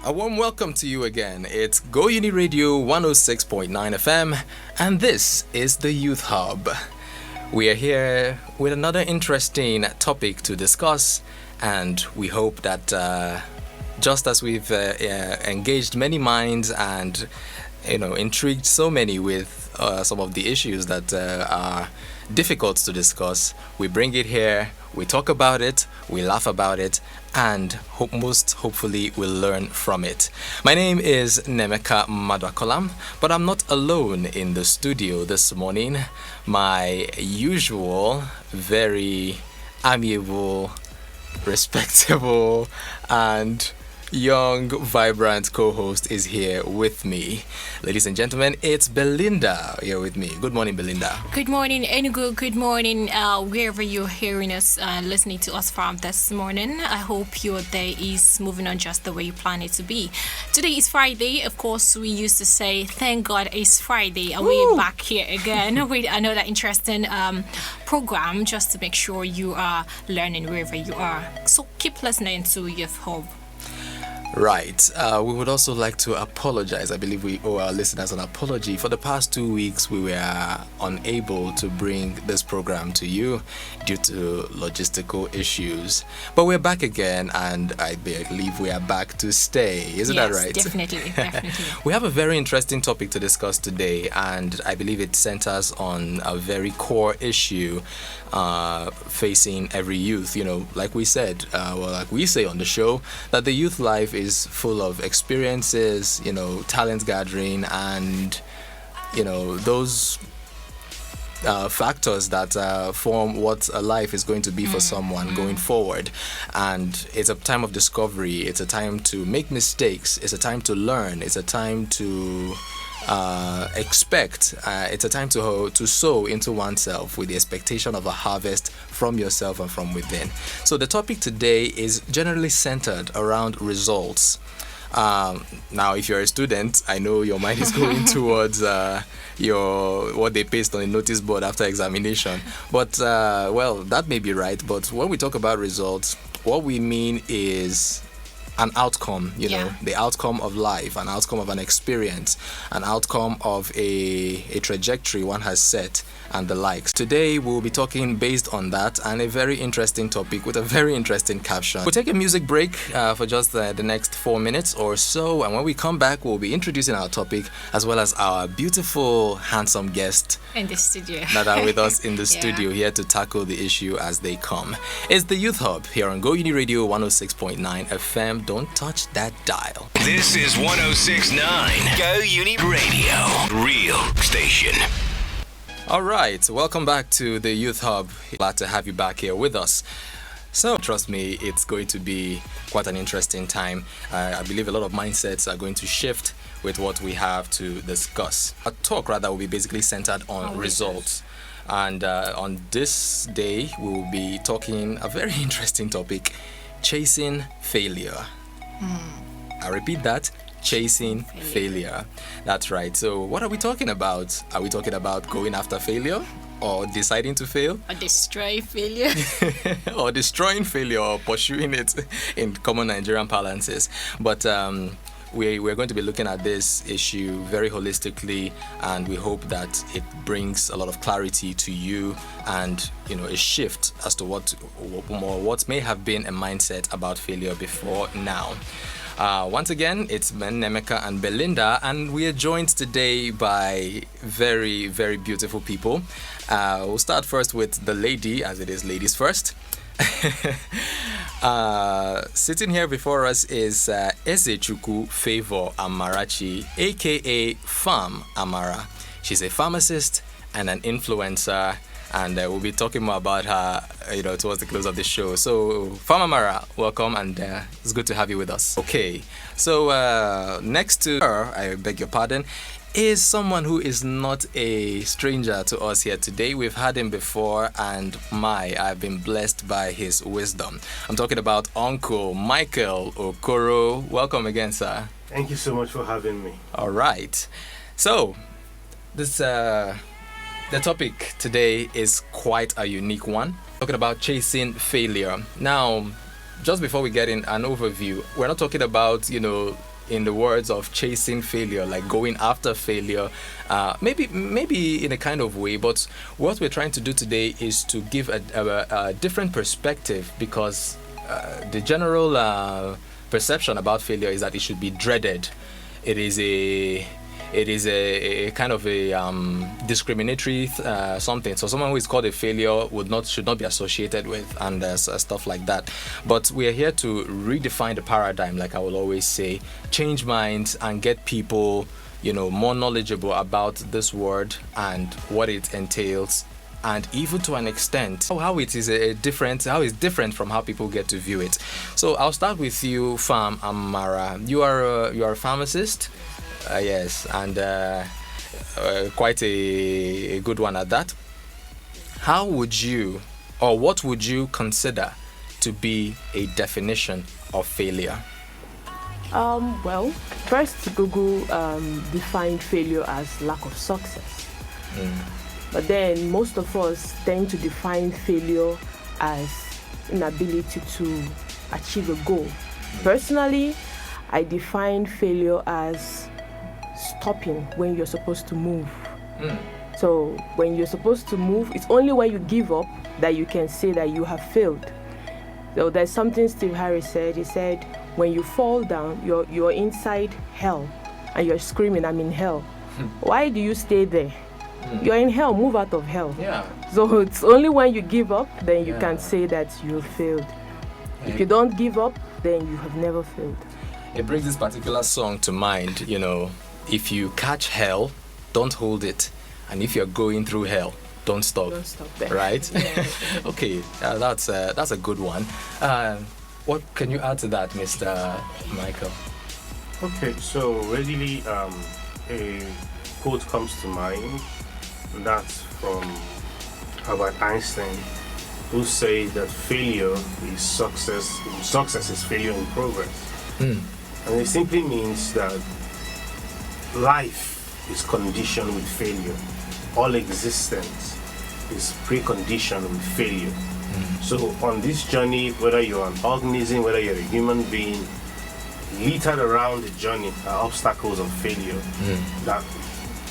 A warm welcome to you again. It's GOUNI Radio 106.9 FM, and this is the Youth Hub. We are here with another interesting topic to discuss, and we hope that just as we've engaged many minds and intrigued so many with some of the issues that are difficult to discuss, we bring it here, we talk about it, we laugh about it, and most hopefully we'll learn from it. My name is Nemeka Madakolam, but I'm not alone in the studio this morning. My usual, very amiable, respectable, and young, vibrant co-host is here with me. Ladies and gentlemen, it's Belinda here with me. Good morning, Belinda. Good morning, Enugu. Good morning, wherever you're hearing us, listening to us from this morning. I hope your day is moving on just the way you plan it to be. Today is Friday. Of course, we used to say, thank God it's Friday. And we're back here again with another interesting program just to make sure you are learning wherever you are. So keep listening to Youth Hub. Right. We would also like to apologize. I believe we owe our listeners an apology. For the past 2 weeks, we were unable to bring this program to you due to logistical issues. But we're back again, and I believe we are back to stay. Isn't that right? Definitely. We have a very interesting topic to discuss today, and I believe it centers on a very core issue facing every youth. Like we said, like we say on the show, that the youth life is full of experiences, talent gathering, and those factors that form what a life is going to be for someone going forward. And it's a time of discovery. It's a time to make mistakes. It's a time to learn. It's a time to expect. It's a time to sow into oneself with the expectation of a harvest from yourself and from within. So the topic today is generally centered around results. Now, if you're a student, I know your mind is going towards what they paste on the notice board after examination. But that may be right. But when we talk about results, what we mean is an outcome, the outcome of life, an outcome of an experience, an outcome of a trajectory one has set, and the likes. Today we'll be talking based on that, and a very interesting topic with a very interesting caption. We'll take a music break for just the next 4 minutes or so, and when we come back, we'll be introducing our topic as well as our beautiful, handsome guests in the studio that are with us in the studio here to tackle the issue as they come. It's the Youth Hub here on GOUNI Radio 106.9 FM. Don't touch that dial. This is 106.9 GOUNI Radio, real station. All right, welcome back to the Youth Hub. Glad to have you back here with us. So, trust me, it's going to be quite an interesting time. I believe a lot of mindsets are going to shift with what we have to discuss. Our talk, rather, will be basically centered on results. And on this day, we'll be talking a very interesting topic, chasing failure. I repeat that. Chasing failure. That's right. So what are we talking about? Are we talking about going after failure, or deciding to fail, or destroy failure, or destroying failure, or pursuing it in common Nigerian parlances? But we're going to be looking at this issue very holistically, and we hope that it brings a lot of clarity to you and a shift as to what may have been a mindset about failure before now. Once again, it's Ben, Nemeka, and Belinda, and we are joined today by very, very beautiful people. We'll start first with the lady, as it is ladies first. Sitting here before us is Ezechukwu Favor Amarachi, aka Pharm Amara. She's a pharmacist and an influencer, and we'll be talking more about her, towards the close of the show. So, Pharm Amara, welcome, and it's good to have you with us. Okay, so next to her, I beg your pardon, is someone who is not a stranger to us here today. We've had him before, and I've been blessed by his wisdom. I'm talking about Uncle Michael Okoro. Welcome again, sir. Thank you so much for having me. All right. So, the topic today is quite a unique one. Talking about chasing failure. Now, just before we get in an overview, we're not talking about, in the words of chasing failure, like going after failure, maybe in a kind of way. But what we're trying to do today is to give a different perspective, because the general perception about failure is that it should be dreaded. It is a kind of a discriminatory something. So someone who is called a failure should not be associated with, and stuff like that. But we are here to redefine the paradigm, like I will always say, change minds and get people, more knowledgeable about this word and what it entails, and even to an extent how it's different from how people get to view it. So I'll start with you, Pharm Amara. You are a pharmacist. Yes, and quite a good one at that. How would you, or what would you consider to be a definition of failure? Well, first Google defined failure as lack of success. But then most of us tend to define failure as inability to achieve a goal. Personally, I define failure as stopping when you're supposed to move. So when you're supposed to move, it's only when you give up that you can say that you have failed. So there's something Steve Harris said. He said, when you fall down, you're inside hell and you're screaming, I'm in hell. Why do you stay there? You're in hell, move out of hell. Yeah. So it's only when you give up, then you can say that you failed. If you don't give up, then you have never failed. It brings this particular song to mind, if you catch hell, don't hold it. And if you're going through hell, don't stop. Don't stop there. Right? Okay, that's a good one. What can you add to that, Mr. Michael? Okay, so readily a quote comes to mind. That's from Albert Einstein, who said that failure is success. Success is failure in progress. And it simply means that life is conditioned with failure. All existence is preconditioned with failure. So on this journey, whether you're an organism, whether you're a human being, littered around the journey are obstacles of failure. That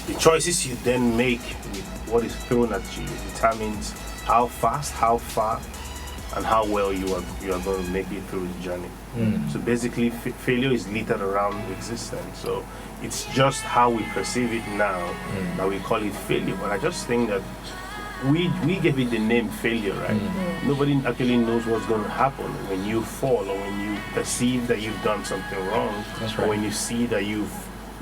the choices you then make with what is thrown at you determines how fast, how far, and how well you are going to make it through the journey. So basically, failure is littered around existence. So it's just how we perceive it now that we call it failure. But I just think that we gave it the name failure, right? Nobody actually knows what's going to happen when you fall, or when you perceive that you've done something wrong, or when you see that you've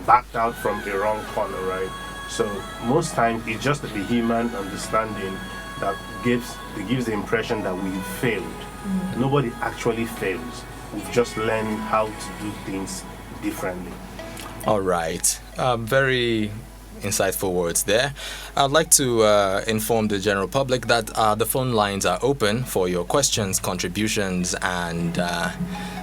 backed out from a wrong corner, right? So most times it's just the human understanding that gives the impression that we failed. Nobody actually fails. We've just learned how to do things differently. All right. Very insightful words there. I'd like to inform the general public that the phone lines are open for your questions, contributions, and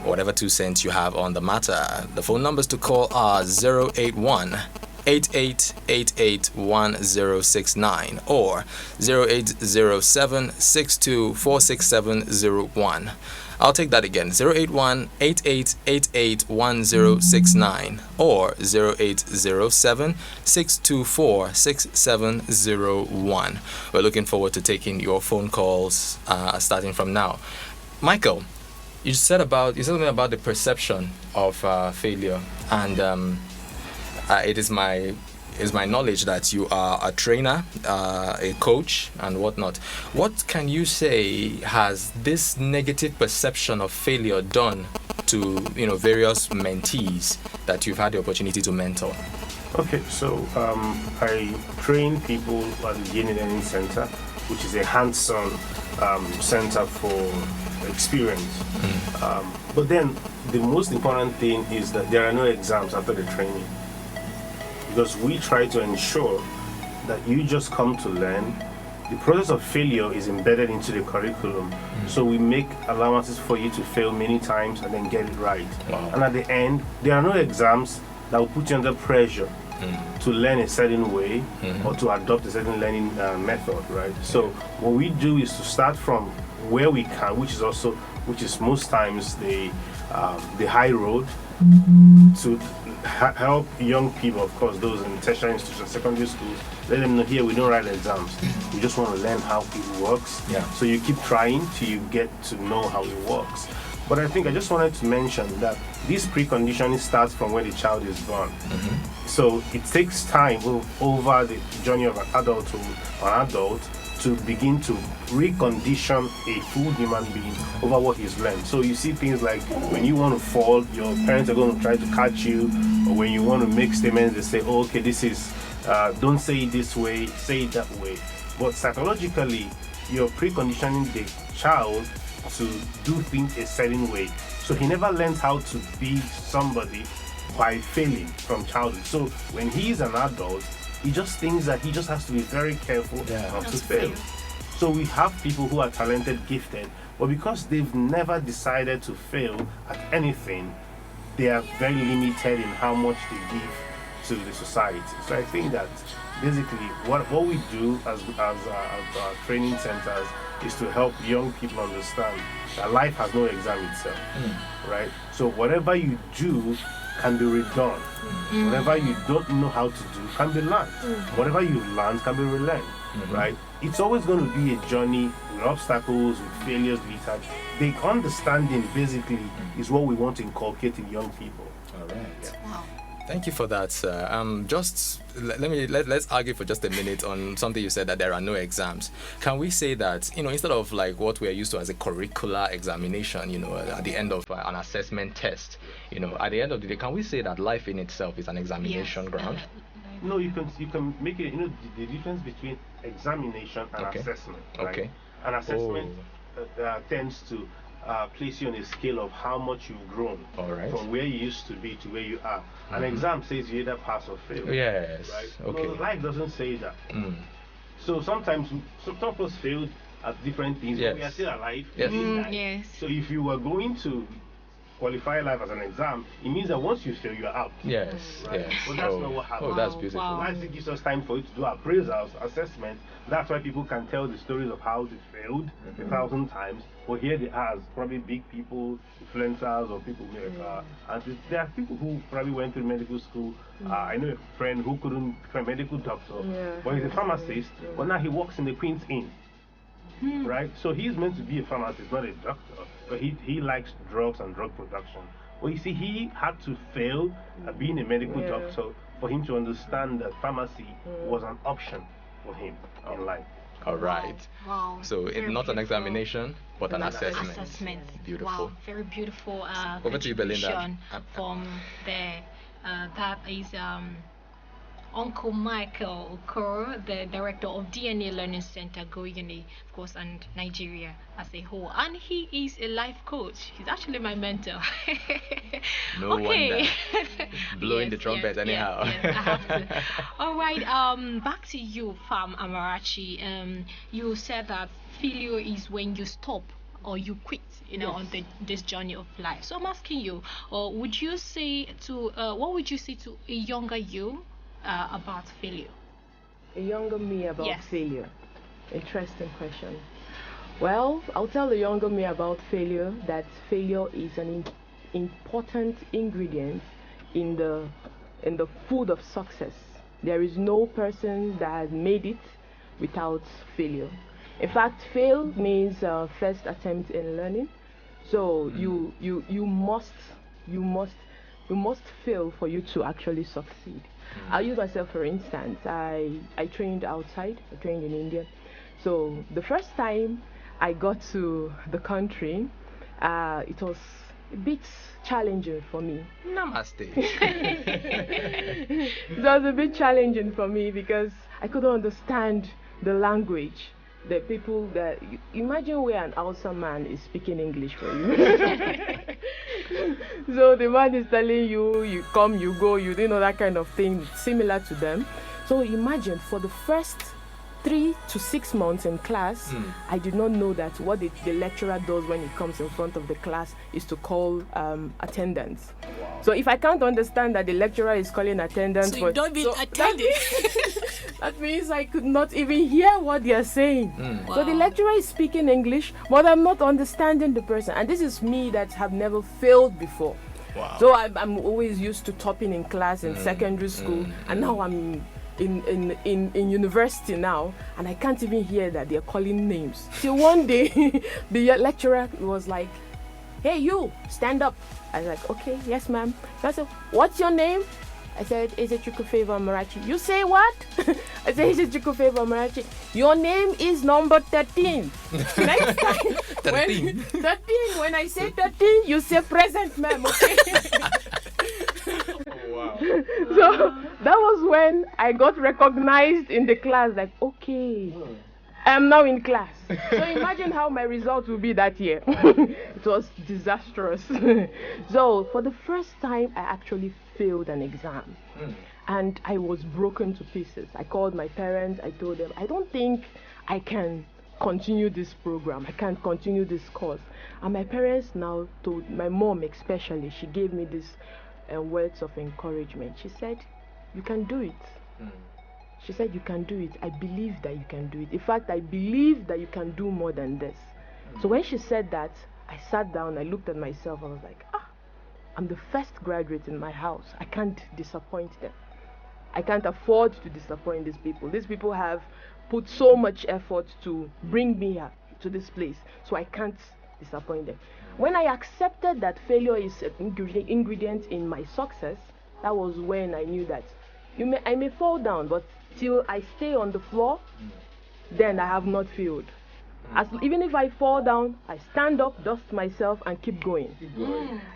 whatever 2 cents you have on the matter. The phone numbers to call are 081 88881069 or 080762467001. I'll take that again, 081-8888-1069 or 0807-624-6701. We're looking forward to taking your phone calls starting from now. Michael, you said something about the perception of failure, and it is my knowledge that you are a trainer, a coach, and whatnot. What can you say has this negative perception of failure done to various mentees that you've had the opportunity to mentor? Okay, so I train people at the GOUNI Learning Center, which is a hands-on center for experience. But then the most important thing is that there are no exams after the training, because we try to ensure that you just come to learn. The process of failure is embedded into the curriculum, so we make allowances for you to fail many times and then get it right. Wow. And at the end, there are no exams that will put you under pressure to learn a certain way or to adopt a certain learning method, right? So what we do is to start from where we can, which is most times the high road, to help young people, of course, those in tertiary institutions, secondary schools, let them know here we don't write exams. We just want to learn how it works. Yeah. So you keep trying till you get to know how it works. But I think I just wanted to mention that this preconditioning starts from when the child is born. So it takes time over the journey of an adulthood or an adult to begin to recondition a full human being over what he's learned. So you see things like when you want to fall, your parents are going to try to catch you, or when you want to make statements, they say, oh, okay, this is, don't say it this way, say it that way. But psychologically, you're preconditioning the child to do things a certain way. So he never learns how to be somebody by failing from childhood. So when he's an adult, he just thinks that he just has to be very careful not to fail. So we have people who are talented, gifted, but because they've never decided to fail at anything, they are very limited in how much they give to the society. So I think that basically what we do as our training centers is to help young people understand that life has no exam itself, right? So whatever you do can be redone. Whatever you don't know how to do can be learned. Whatever you've learned can be relearned, right? It's always going to be a journey with obstacles, with failures, with that. The understanding basically is what we want to inculcate in young people. All right. Yeah. Wow. Thank you for that, sir. Just let's argue for just a minute on something you said, that there are no exams. Can we say that, instead of like what we are used to as a curricular examination, at the end of an assessment test, at the end of the day, can we say that life in itself is an examination ground? No, you can make it. The difference between examination and assessment. Right? Okay. An assessment tends to place you on a scale of how much you've grown from where you used to be to where you are. An exam says you either pass or fail. Yes. Right? Okay. No, life doesn't say that. So sometimes some of us failed at different things, but we are still alive. Yes. Yes. So if you were going to qualify life as an exam, it means that once you fail, you're out. Yes. Right? Yes. But that's not what happens. Oh, that's beautiful. Wow. Life gives us time for it to do appraisals, assessments. That's why people can tell the stories of how they failed 1,000 times. But here they are, probably big people, influencers, or people and there are people who probably went through medical school. I know a friend who couldn't become a medical doctor, but he's a pharmacist. But now he works in the Queen's Inn. Right? So he's meant to be a pharmacist, not a doctor. But he likes drugs and drug production. Well, you see, he had to fail at being a medical doctor for him to understand that pharmacy was an option for him in life. All right. Wow. So it's not an examination, but an assessment. Beautiful. Wow. Very beautiful. Over to you, Belinda. contribution from there. That is Uncle Michael Okoro, the director of DNA Learning Center, GOUNI, of course, and Nigeria as a whole. And he is a life coach. He's actually my mentor. No wonder. Blowing the trumpet anyhow. Yes, I have to. All right, back to you, Pharm Amarachi. You said that failure is when you stop or you quit, on this journey of life. So I'm asking you, what would you say to a younger you about failure? A younger me about failure. Interesting question. Well, I'll tell the younger me about failure that failure is an important ingredient in the food of success. There is no person that has made it without failure. In fact, fail means first attempt in learning. So you must fail for you to actually succeed. I'll use myself for instance. I trained outside. I trained in India. So the first time I got to the country, it was a bit challenging for me. Namaste. It was a bit challenging for me because I couldn't understand the language. The people that imagine where an Hausa man is speaking English for you. So the man is telling you, you come, you go, that kind of thing, similar to them. So imagine for the first 3 to 6 months in class, I did not know that what the lecturer does when he comes in front of the class is to call attendance. Wow. So if I can't understand that the lecturer is calling attendance, so you don't be attending. That means I could not even hear what they are saying. Wow. So the lecturer is speaking English, but I'm not understanding the person. And this is me that have never failed before. Wow. So I'm always used to topping in class in secondary school, and now I'm in university now, and I can't even hear that they're calling names. Till one day, the lecturer was like, "Hey, you, stand up." I was like, "Okay, yes, ma'am." I said, "What's your name?" I said, "Is it Chukufeva Amarachi?" "You say what?" I said, "Is it Chukufeva Amarachi?" "Your name is number 13. Next time, 13. When I say 13, you say present, ma'am, okay?" Wow. So that was when I got recognized in the class, like, okay, I'm now in class. So imagine how my results will be that year. It was disastrous. So for the first time, I actually failed an exam. And I was broken to pieces. I called my parents. I told them, I don't think I can continue this program. I can't continue this course. And my parents now told, my mom especially, she gave me this words of encouragement. She said, "You can do it." She said, "You can do it. I believe that you can do it. In fact, I believe that you can do more than this." So when she said that, I sat down, I looked at myself, I was like, I'm the first graduate in my house. I can't disappoint them. I can't afford to disappoint these people. These people have put so much effort to bring me here to this place, so I can't disappoint them. When I accepted that failure is an ingredient in my success, that was when I knew that I may fall down, but till I stay on the floor, then I have not failed. Even if I fall down, I stand up, dust myself, and keep going.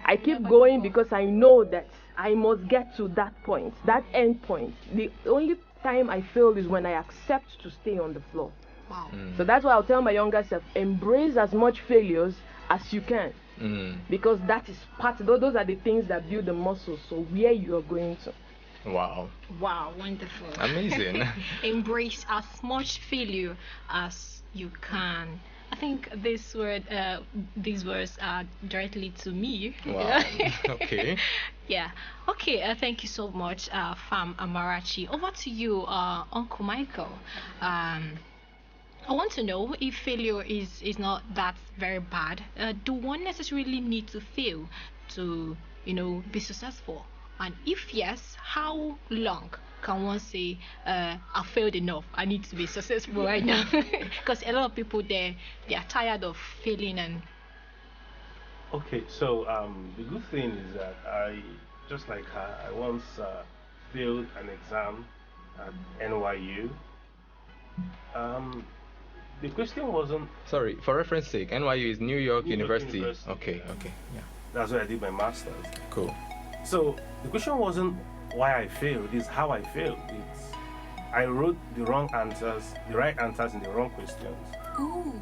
I keep going because I know that I must get to that point, that end point. The only time I fail is when I accept to stay on the floor. Wow. So that's why I'll tell my younger self, embrace as much failures as you can. Because that is those are the things that build the muscles, so where you are going to. Wow. Wow, wonderful. Amazing. Embrace as much failure as you can. I think these words are directly to me. Wow. Okay. Yeah. Okay. Thank you so much, Pharm Amarachi. Over to you, Uncle Michael. I want to know if failure is not that very bad. Do one necessarily need to fail to be successful? And if yes, how long can one say I failed enough? I need to be successful right now, because a lot of people they are tired of failing and. Okay, so the good thing is that I, just like her, I once failed an exam at NYU. The question wasn't. Sorry, for reference sake, NYU is New York New York University. University, Okay, yeah. okay, yeah. That's where I did my master's. Cool. So the question wasn't why I failed, it's how I failed. It's I wrote the right answers in the wrong questions. Ooh.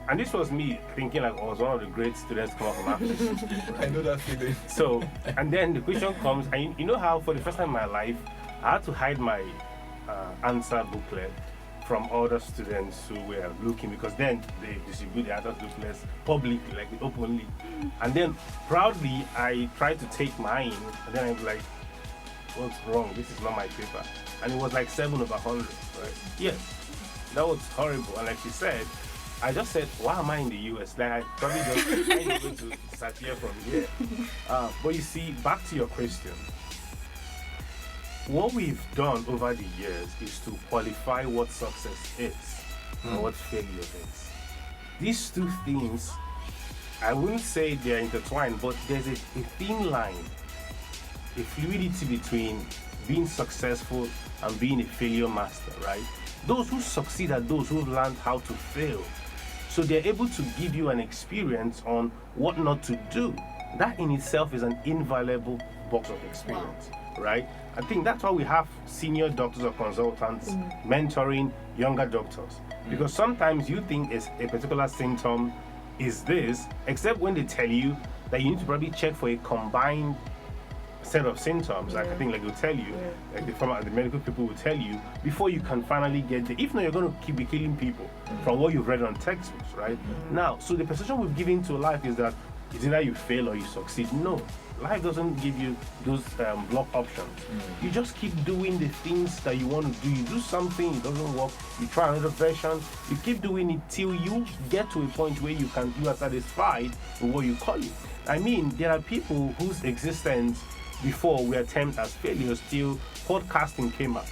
And this was me thinking like I was one of the great students come out from Africa. I know that feeling. So, and then the question comes, and you know how for the first time in my life, I had to hide my answer booklet from other students who were looking, because then they distribute the answer booklets publicly, like openly. And then proudly, I tried to take mine, and then I'm like, what's wrong? This is not my paper. And it was like 7/100, right? Yes, that was horrible. And like she said, I just said, why am I in the US? Like I probably just ain't able to disappear from here. But you see, back to your question. What we've done over the years is to qualify what success is and what failure is. These two things, I wouldn't say they're intertwined, but there's a thin line, a fluidity between being successful and being a failure master, right? Those who succeed are those who've learned how to fail. So they're able to give you an experience on what not to do. That in itself is an invaluable box of experience, right? I think that's why we have senior doctors or consultants mentoring younger doctors. Because sometimes you think a particular symptom is this, except when they tell you that you need to probably check for a combined set of symptoms, like I think like they'll tell you, like the medical people will tell you before you can finally get there. If not, you're going to keep killing people from what you've read on textbooks, right? Now, so the perception we've given to life is that it's either you fail or you succeed. No, life doesn't give you those block options. You just keep doing the things that you want to do. You do something, it doesn't work, you try another version, you keep doing it till you get to a point where you are satisfied with what you call it. I mean, there are people whose existence before were termed as failures till podcasting came out,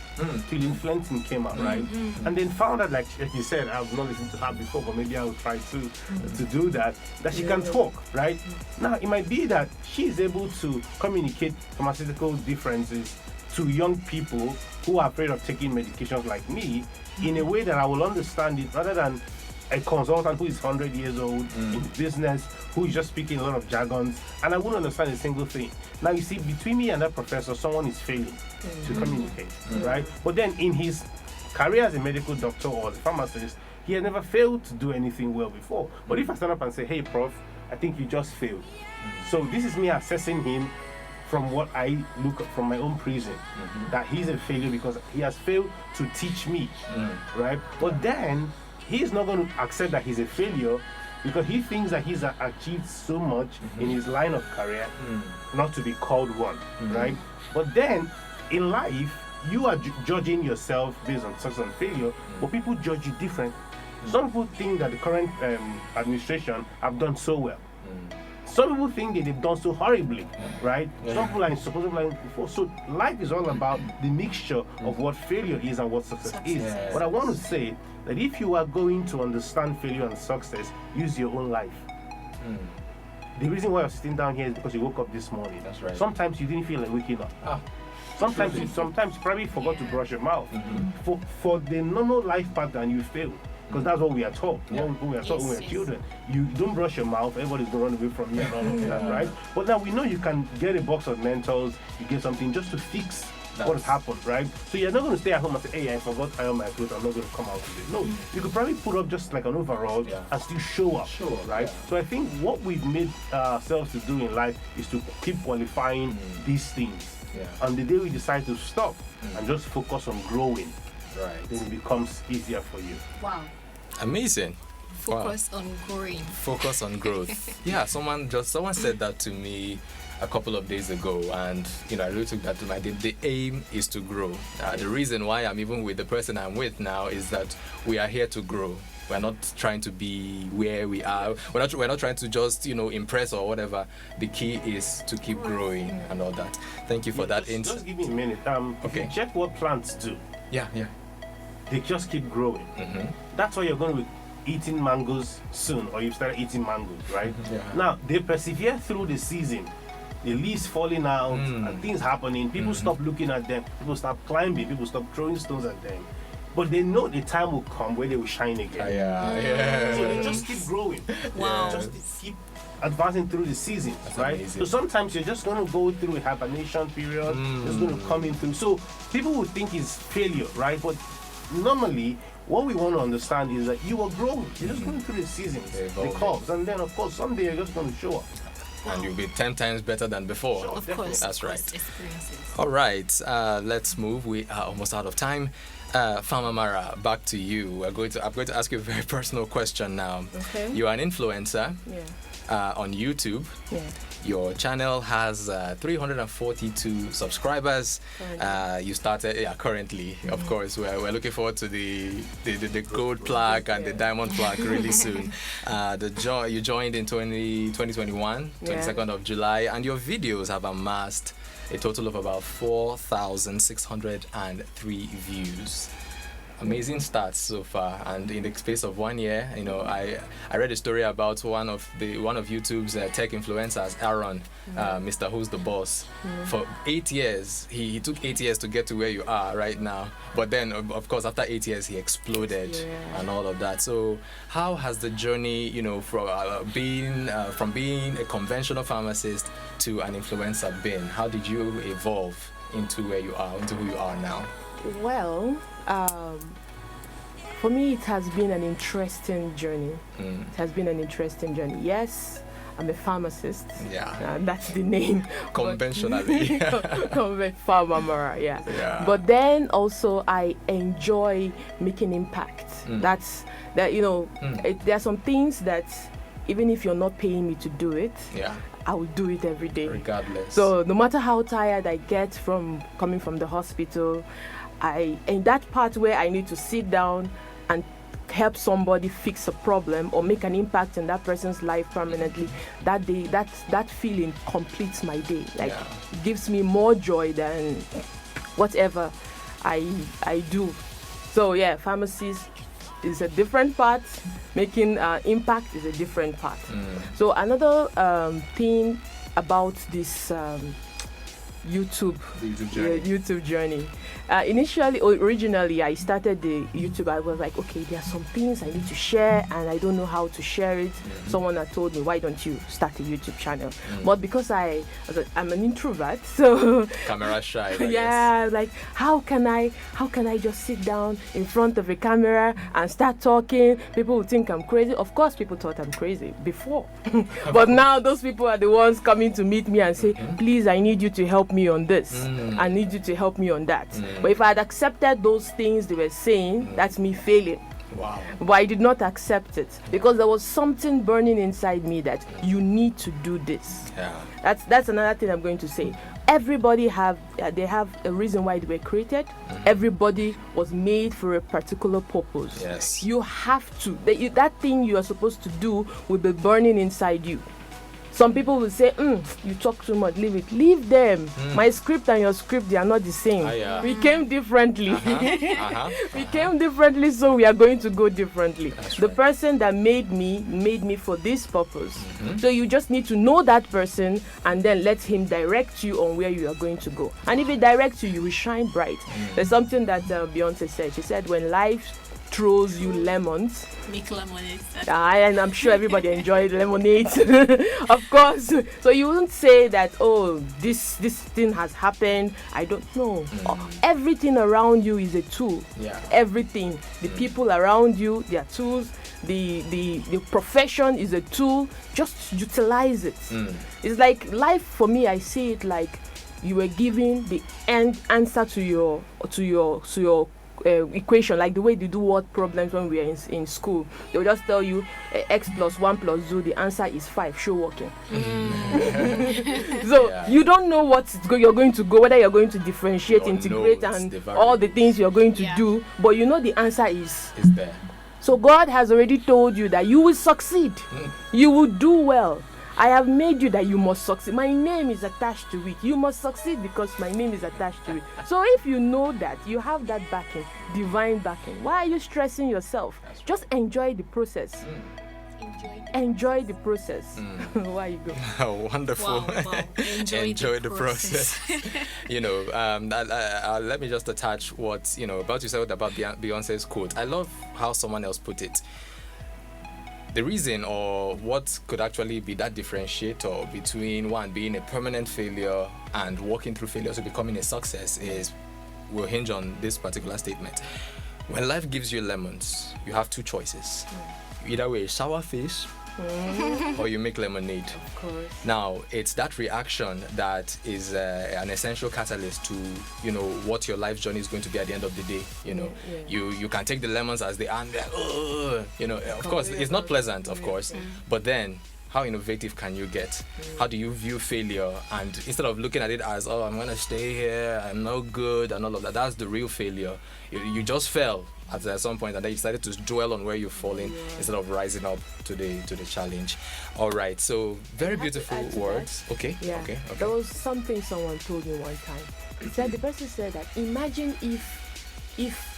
till influencing came out, right? And then found out, like you said, I've not listened to her before, but maybe I'll try to do that she can talk, right? Now, it might be that she is able to communicate pharmaceutical differences to young people who are afraid of taking medications like me in a way that I will understand it, rather than a consultant who is 100 years old in business, who is just speaking a lot of jargons, and I wouldn't understand a single thing. Now, you see, between me and that professor, someone is failing to communicate, right? But then in his career as a medical doctor or as a pharmacist, he had never failed to do anything well before. But if I stand up and say, hey, prof, I think you just failed. So this is me assessing him from what I look at from my own prism, that he's a failure because he has failed to teach me, right? But then he's not going to accept that he's a failure because he thinks that he's achieved so much in his line of career not to be called one, right? But then in life, you are judging yourself based on success and failure, but people judge you different. Some people think that the current administration have done so well. Some people think that they've done so horribly, right? Some people are supposed to be like before. So life is all about the mixture of what failure is and what success is. But I want to say that if you are going to understand failure and success, use your own life. The reason why you're sitting down here is because you woke up this morning. That's right. Sometimes you didn't feel like waking up. Sometimes you probably forgot to brush your mouth. For the normal life pattern, you failed. Because that's what we are taught. When we are taught when we are children. You don't brush your mouth, everybody's going to run away from you and all of that, right? But now we know you can get a box of Mentos, you get something just to fix what has happened, right? So you're not going to stay at home and say, hey, I forgot to iron my clothes, I'm not going to come out with it. No, you could probably put up just like an overall and still show up, right? So I think what we've made ourselves to do in life is to keep qualifying these things. And the day we decide to stop and just focus on growing, then it becomes easier for you. Wow. Amazing. Focus on growing. Focus on growth. Yeah, someone said that to me a couple of days ago, and I really took that to my. The aim is to grow. The reason why I'm even with the person I'm with now is that we are here to grow. We're not trying to be where we are. We're not trying to just impress or whatever. The key is to keep growing and all that. Thank you for that. Just give me a minute. If you check what plants do, they just keep growing. That's why you're going to be eating mangoes soon, or you've started eating mangoes, right? Now, they persevere through the season. The leaves falling out and things happening. People stop looking at them. People stop climbing. People stop throwing stones at them. But they know the time will come where they will shine again. So they just keep growing. Just keep advancing through the season, right? Amazing. So sometimes you're just going to go through a hibernation period. It's going to come in through. So people will think it's failure, right? But normally, what we want to understand is that you are growing. You're just going through the seasons, the curves, and then of course someday you're just going to show up. And you'll be 10 times better than before. Of course. That's right. Experiences. All right, let's move. We are almost out of time. Pharm Amara, back to you. I'm going to ask you a very personal question now. Okay. You are an influencer on YouTube. Your channel has 342 subscribers. You started currently. Of course, we're looking forward to the gold plaque and the diamond plaque really soon. You joined in 2021, 22nd of July, and your videos have amassed a total of about 4,603 views. Amazing stats so far, and in the space of 1 year, I read a story about one of YouTube's tech influencers, Aaron, Mr. Who's the Boss. For 8 years, he took 8 years to get to where you are right now. But then, of course, after 8 years, he exploded and all of that. So, how has the journey, from being a conventional pharmacist to an influencer been? How did you evolve into where you are, into who you are now? Well, for me, it has been an interesting journey. It has been an interesting journey. Yes, I'm a pharmacist. That's the name. Conventionally. Pharm Amara, But then also I enjoy making impact. There are some things that even if you're not paying me to do it, I will do it every day. Regardless. So no matter how tired I get from coming from the hospital, in that part where I need to sit down and help somebody fix a problem or make an impact in that person's life permanently, that day, that feeling completes my day. Like, it gives me more joy than whatever I do. So yeah, pharmacies is a different part. Making impact is a different part. So another thing about this YouTube journey. Originally, I started the YouTube. I was like, okay, there are some things I need to share, and I don't know how to share it. Someone had told me, why don't you start a YouTube channel? But because I'm an introvert, so camera shy. Like how can I just sit down in front of a camera and start talking? People will think I'm crazy. Of course, people thought I'm crazy before, but now those people are the ones coming to meet me and say, please, I need you to help me on this. I need you to help me on that. But if I had accepted those things they were saying, that's me failing. Wow. But I did not accept it because there was something burning inside me that you need to do this. That's another thing I'm going to say. Everybody have a reason why they were created. Everybody was made for a particular purpose. Yes. You have to. That thing you are supposed to do will be burning inside you. Some people will say, you talk too much, leave it. Leave them. My script and your script, they are not the same. We came differently. We came differently, so we are going to go differently. The person that made me for this purpose. So you just need to know that person and then let him direct you on where you are going to go. And if he directs you, you will shine bright. There's something that Beyonce said. She said, when life throws you lemons, make lemonade. And I'm sure everybody enjoyed lemonade, of course. So you wouldn't say that, oh, this thing has happened. I don't know. Everything around you is a tool. Everything. The people around you, they are tools. The profession is a tool. Just utilize it. It's like life for me. I see it like you were giving the answer to your equation, like the way they do word problems when we are in school. They will just tell you x plus 1 plus 2, the answer is 5, show working. So you don't know what you're going to go, whether you're going to differentiate, integrate, and all the things you're going to do, but you know the answer is there. So God has already told you that you will succeed. You will do well. I have made you that you must succeed. My name is attached to it. You must succeed because my name is attached to it. So if you know that, you have that backing, divine backing, why are you stressing yourself? Just enjoy the process. Enjoy the process. Why you go? Oh, wonderful. Wow. Enjoy the process. Let me just attach what, about you said about Beyonce's quote. I love how someone else put it. The reason, or what could actually be that differentiator between one being a permanent failure and walking through failure to becoming a success will hinge on this particular statement. When life gives you lemons, you have two choices. Either way, sour fish or you make lemonade. Of course. Now, it's that reaction that is an essential catalyst to, what your life journey is going to be at the end of the day. You can take the lemons as they are, and of course, it's not pleasant, of course, but then how innovative can you get? How do you view failure? And instead of looking at it as, oh, I'm going to stay here, I'm no good, and all of that, that's the real failure. You just fell at some point, and then you decided to dwell on where you're falling instead of rising up to the challenge. All right, so very beautiful words. Okay. There was something someone told me one time. The person said that, imagine if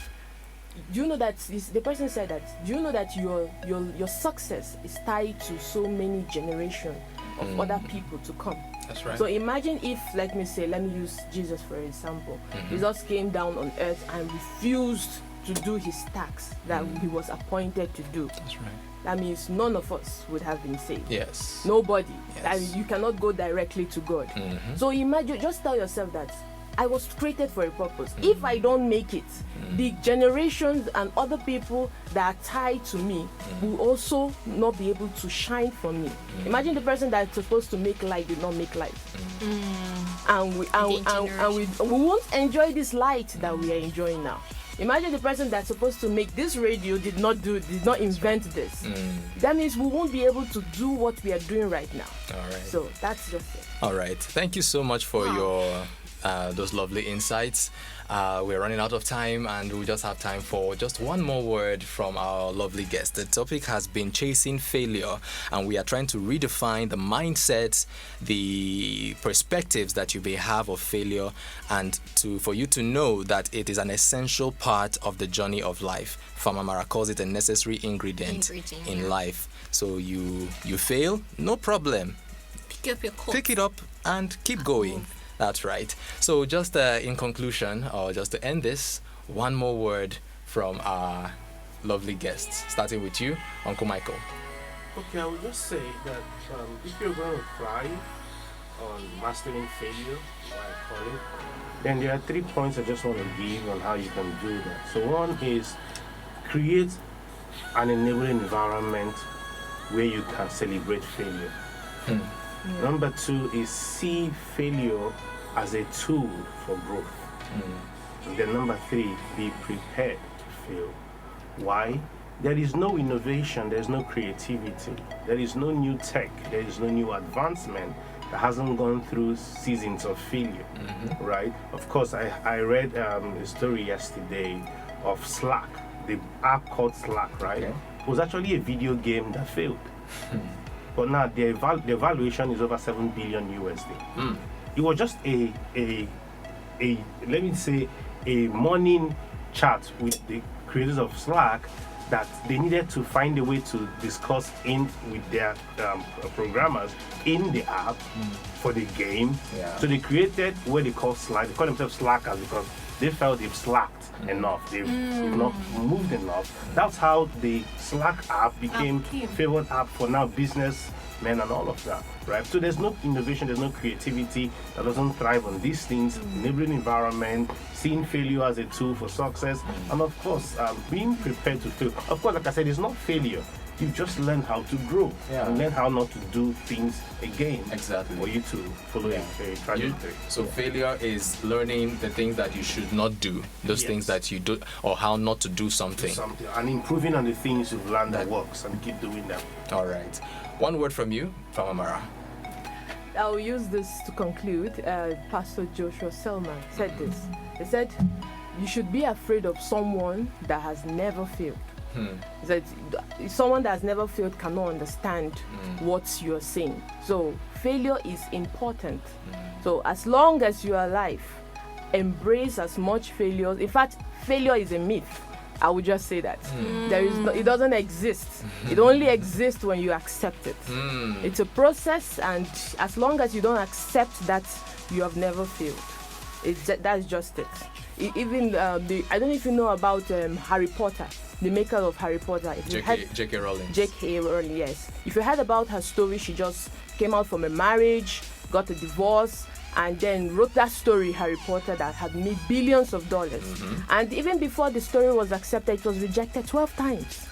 do you know that the person said that, do you know that your success is tied to so many generations of other people to come? That's right. So imagine if, let me use Jesus for example. Jesus came down on earth and refused to do his tasks that he was appointed to do. That's right. That means none of us would have been saved. Yes. Nobody. Yes. And you cannot go directly to God. So imagine, just tell yourself that I was created for a purpose. If I don't make it, the generations and other people that are tied to me will also not be able to shine from me. Imagine the person that's supposed to make light did not make light. And we won't enjoy this light that we are enjoying now. Imagine the person that's supposed to make this radio did not invent this. That means we won't be able to do what we are doing right now. All right. So that's just it. All right. Thank you so much for your those lovely insights. We're running out of time, and we just have time for just one more word from our lovely guest. The topic has been chasing failure, and we are trying to redefine the mindsets, the perspectives that you may have of failure, and for you to know that it is an essential part of the journey of life. Pharm Amara calls it a necessary ingredient in life. So you fail, no problem. Pick up your coat. Pick it up and keep going. That's right. So just in conclusion, or just to end this, one more word from our lovely guests, starting with you, Uncle Michael. Okay, I would just say that if you're going to thrive on mastering failure, what I call it, then there are 3 points I just want to give on how you can do that. So one is create an enabling environment where you can celebrate failure. Number 2 is see failure as a tool for growth. And then number 3, be prepared to fail. Why? There is no innovation, there is no creativity, there is no new tech, there is no new advancement that hasn't gone through seasons of failure, right? Of course, I read a story yesterday of Slack, the app called Slack, right? Okay. It was actually a video game that failed. But now the valuation is over 7 billion USD. It was just a let me say a morning chat with the creators of Slack that they needed to find a way to discuss with their programmers in the app for the game. Yeah. So they created what they call Slack. They call themselves Slackers because they felt they've slacked enough. They've not moved enough. That's how the Slack app became favorite app for now business men and all of that, right? So there's no innovation, there's no creativity that doesn't thrive on these things, enabling environment, seeing failure as a tool for success, and of course, being prepared to fail. Of course, like I said, it's not failure. You just learn how to grow and learn how not to do things again. Exactly. For you to follow a trajectory. So failure is learning the things that you should not do, those things that you do, or how not to do something. And improving on the things you've learned that works and keep doing them. All right. One word from you, Pharm Amara. I'll use this to conclude. Pastor Joshua Selman said this. He said, you should be afraid of someone that has never failed. He said, someone that has never failed cannot understand what you're saying. So failure is important. So as long as you are alive, embrace as much failure. In fact, failure is a myth. I would just say that. It doesn't exist. It only exists when you accept it. It's a process, and as long as you don't accept that, you have never failed. That's just it. Even I don't know if you know about Harry Potter, the maker of Harry Potter. J.K. Rowling. J.K. Rowling, yes. If you heard about her story, she just came out from a marriage, got a divorce, and then wrote that story, Harry Potter, that had made billions of dollars. And even before the story was accepted, it was rejected 12 times.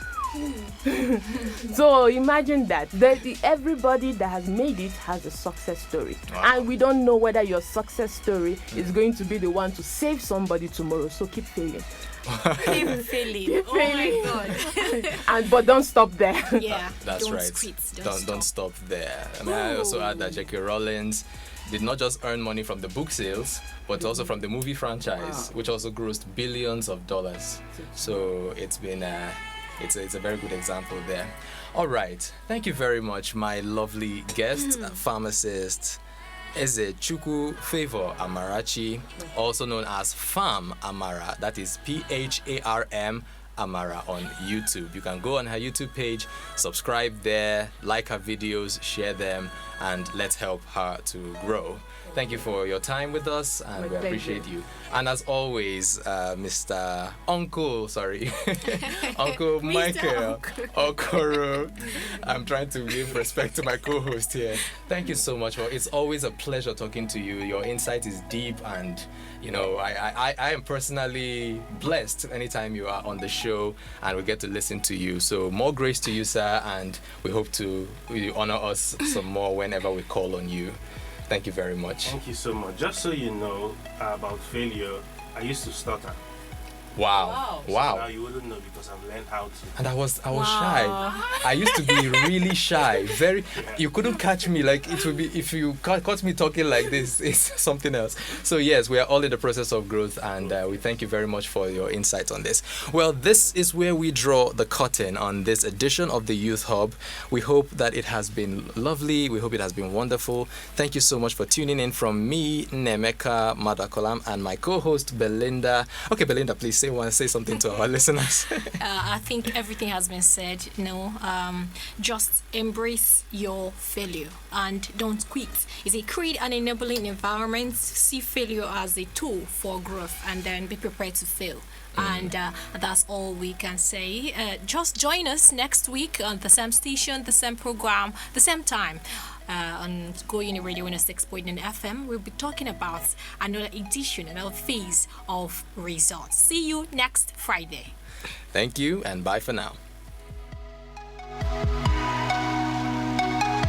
So imagine that. Everybody that has made it has a success story. Wow. And we don't know whether your success story is going to be the one to save somebody tomorrow. So keep failing. Keep failing. Oh my God. But don't stop there. Yeah. That's don't right. Quit. Don't stop there. I mean, I also add that J.K. Rowling did not just earn money from the book sales, but also from the movie franchise, which also grossed billions of dollars. So it's been it's a very good example there. All right, thank you very much, my lovely guest, pharmacist Eze Chukwu Favor Amarachi, also known as Pharm Amara. That is PHARM Amara on YouTube. You can go on her YouTube page, subscribe there, like her videos, share them, and let's help her to grow. Thank you for your time with us, and we appreciate you. And as always, Mr. Uncle Michael Okoro. I'm trying to give respect to my co-host here. Thank you so much. It's always a pleasure talking to you. Your insight is deep, and I am personally blessed anytime you are on the show and we get to listen to you. So more grace to you, sir, and we hope to honor us some more whenever we call on you. Thank you very much. Thank you so much. Just so you know about failure, I used to stutter. Wow. Now you wouldn't know because I've learned how to. And I was shy. I used to be really shy. Very, you couldn't catch me. Like it would be if you caught me talking like this, it's something else. So yes, we are all in the process of growth, and we thank you very much for your insights on this. Well, this is where we draw the curtain on this edition of the Youth Hub. We hope that it has been lovely. We hope it has been wonderful. Thank you so much for tuning in from me, Nemeka Madakolam, and my co-host Belinda. Okay, Belinda, please say something to our listeners. I think everything has been said. Just embrace your failure and don't quit. Create an enabling environment. See failure as a tool for growth, and then be prepared to fail. And that's all we can say. Just join us next week on the same station, the same program, the same time. On GOUNI Radio 106.9 FM, we'll be talking about another edition, another phase of results. See you next Friday. Thank you, and bye for now.